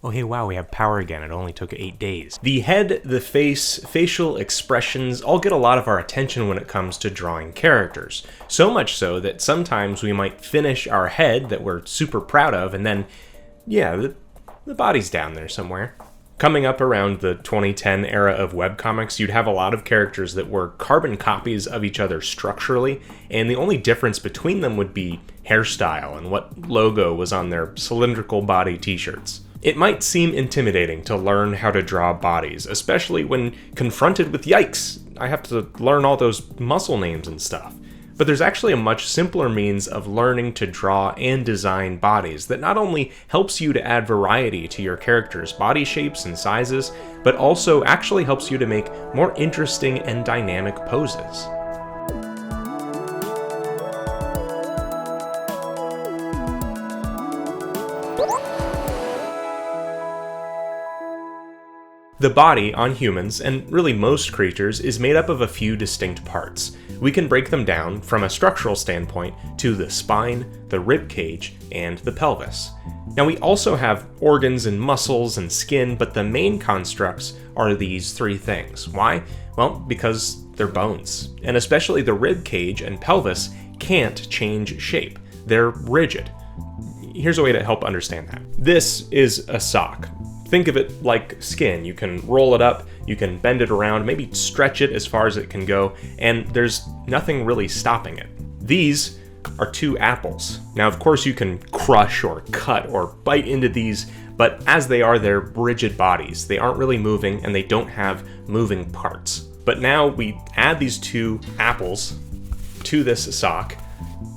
Oh hey wow, we have power again, it only took 8 days. The head, the face, facial expressions all get a lot of our attention when it comes to drawing characters. So much so that sometimes we might finish our head that we're super proud of and then, yeah, the body's down there somewhere. Coming up around the 2010 era of webcomics, you'd have a lot of characters that were carbon copies of each other structurally, and the only difference between them would be hairstyle and what logo was on their cylindrical body t-shirts. It might seem intimidating to learn how to draw bodies, especially when confronted with yikes, I have to learn all those muscle names and stuff. But there's actually a much simpler means of learning to draw and design bodies that not only helps you to add variety to your character's body shapes and sizes, but also actually helps you to make more interesting and dynamic poses. The body on humans, and really most creatures, is made up of a few distinct parts. We can break them down from a structural standpoint to the spine, the rib cage, and the pelvis. Now we also have organs and muscles and skin, but the main constructs are these three things. Why? Well, because they're bones. And especially the rib cage and pelvis can't change shape. They're rigid. Here's a way to help understand that. This is a sock. Think of it like skin. You can roll it up, you can bend it around, maybe stretch it as far as it can go, and there's nothing really stopping it. These are two apples. Now, of course, you can crush or cut or bite into these, but as they are, they're rigid bodies. They aren't really moving, and they don't have moving parts. But now we add these two apples to this sock,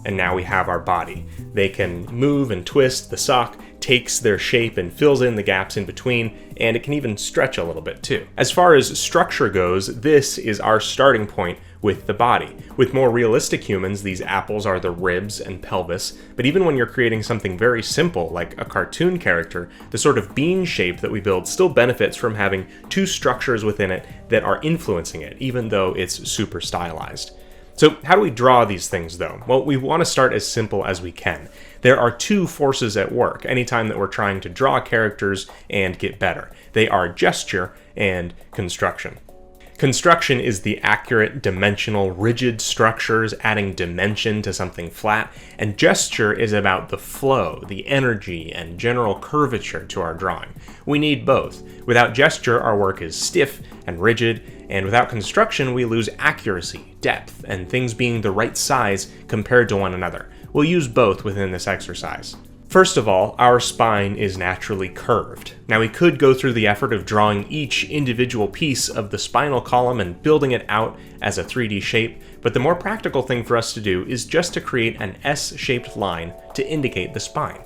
and now we have our body. They can move and twist. The sock takes their shape and fills in the gaps in between, and it can even stretch a little bit too. As far as structure goes, this is our starting point with the body. With more realistic humans, these apples are the ribs and pelvis, but even when you're creating something very simple like a cartoon character, the sort of bean shape that we build still benefits from having two structures within it that are influencing it, even though it's super stylized. So how do we draw these things though? Well, we want to start as simple as we can. There are two forces at work anytime that we're trying to draw characters and get better. They are gesture and construction. Construction is the accurate, dimensional, rigid structures adding dimension to something flat, and gesture is about the flow, the energy, and general curvature to our drawing. We need both. Without gesture, our work is stiff and rigid, and without construction, we lose accuracy, depth, and things being the right size compared to one another. We'll use both within this exercise. First of all, our spine is naturally curved. Now we could go through the effort of drawing each individual piece of the spinal column and building it out as a 3D shape, but the more practical thing for us to do is just to create an S-shaped line to indicate the spine.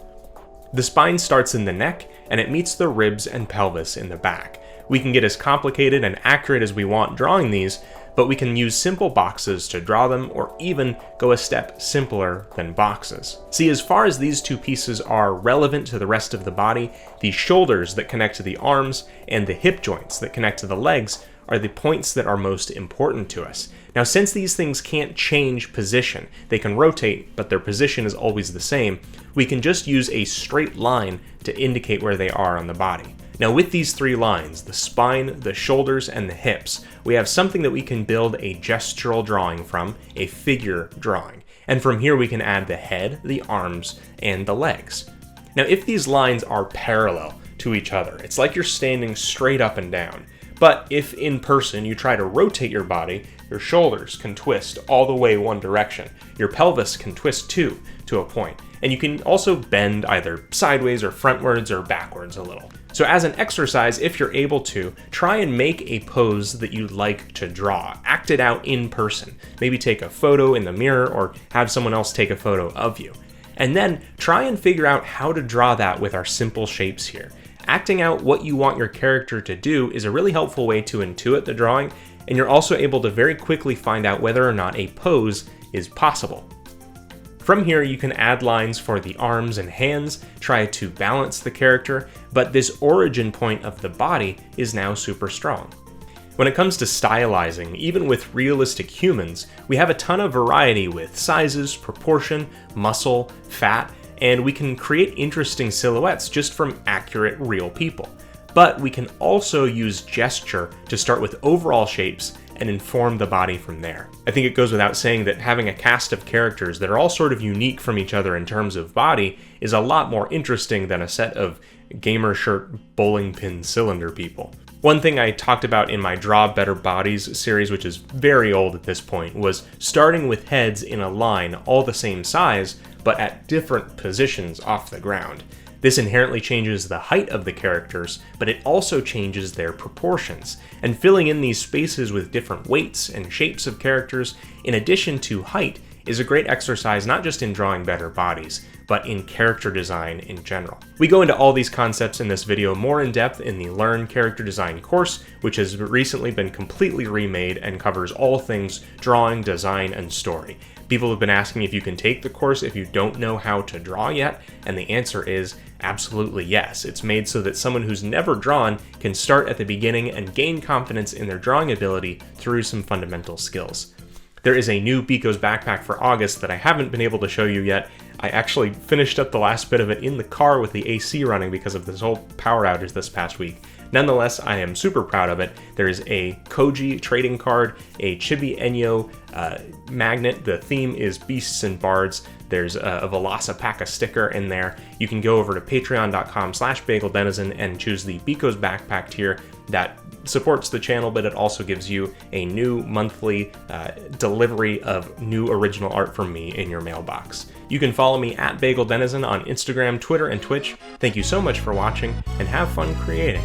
The spine starts in the neck, and it meets the ribs and pelvis in the back. We can get as complicated and accurate as we want drawing these, but we can use simple boxes to draw them, or even go a step simpler than boxes. See, as far as these two pieces are relevant to the rest of the body, the shoulders that connect to the arms and the hip joints that connect to the legs are the points that are most important to us. Now, since these things can't change position, they can rotate, but their position is always the same, we can just use a straight line to indicate where they are on the body. Now with these three lines, the spine, the shoulders, and the hips, we have something that we can build a gestural drawing from, a figure drawing. And from here we can add the head, the arms, and the legs. Now if these lines are parallel to each other, it's like you're standing straight up and down. But if in person you try to rotate your body, your shoulders can twist all the way one direction. Your pelvis can twist too, to a point. And you can also bend either sideways or frontwards or backwards a little. So as an exercise, if you're able to, try and make a pose that you'd like to draw. Act it out in person. Maybe take a photo in the mirror or have someone else take a photo of you. And then try and figure out how to draw that with our simple shapes here. Acting out what you want your character to do is a really helpful way to intuit the drawing, and you're also able to very quickly find out whether or not a pose is possible. From here, you can add lines for the arms and hands, try to balance the character, but this origin point of the body is now super strong. When it comes to stylizing, even with realistic humans, we have a ton of variety with sizes, proportion, muscle, fat, and we can create interesting silhouettes just from accurate, real people. But we can also use gesture to start with overall shapes and inform the body from there. I think it goes without saying that having a cast of characters that are all sort of unique from each other in terms of body is a lot more interesting than a set of gamer shirt bowling pin cylinder people. One thing I talked about in my Draw Better Bodies series, which is very old at this point, was starting with heads in a line all the same size, but at different positions off the ground. This inherently changes the height of the characters, but it also changes their proportions. And filling in these spaces with different weights and shapes of characters, in addition to height, is a great exercise not just in drawing better bodies, but in character design in general. We go into all these concepts in this video more in depth in the Learn Character Design course, which has recently been completely remade and covers all things drawing, design, and story. People have been asking if you can take the course if you don't know how to draw yet, and the answer is absolutely yes. It's made so that someone who's never drawn can start at the beginning and gain confidence in their drawing ability through some fundamental skills. There is a new Biko's backpack for August that I haven't been able to show you yet. I actually finished up the last bit of it in the car with the AC running because of this whole power outage this past week. Nonetheless, I am super proud of it. There is a Koji trading card, a Chibi Enyo magnet. The theme is Beasts and Bards. There's a Velocipaka sticker in there. You can go over to patreon.com/bageldenizen and choose the Biko's backpack tier that supports the channel, but it also gives you a new monthly delivery of new original art from me in your mailbox. You can follow me at BagelDenizen on Instagram, Twitter, and Twitch. Thank you so much for watching, and have fun creating.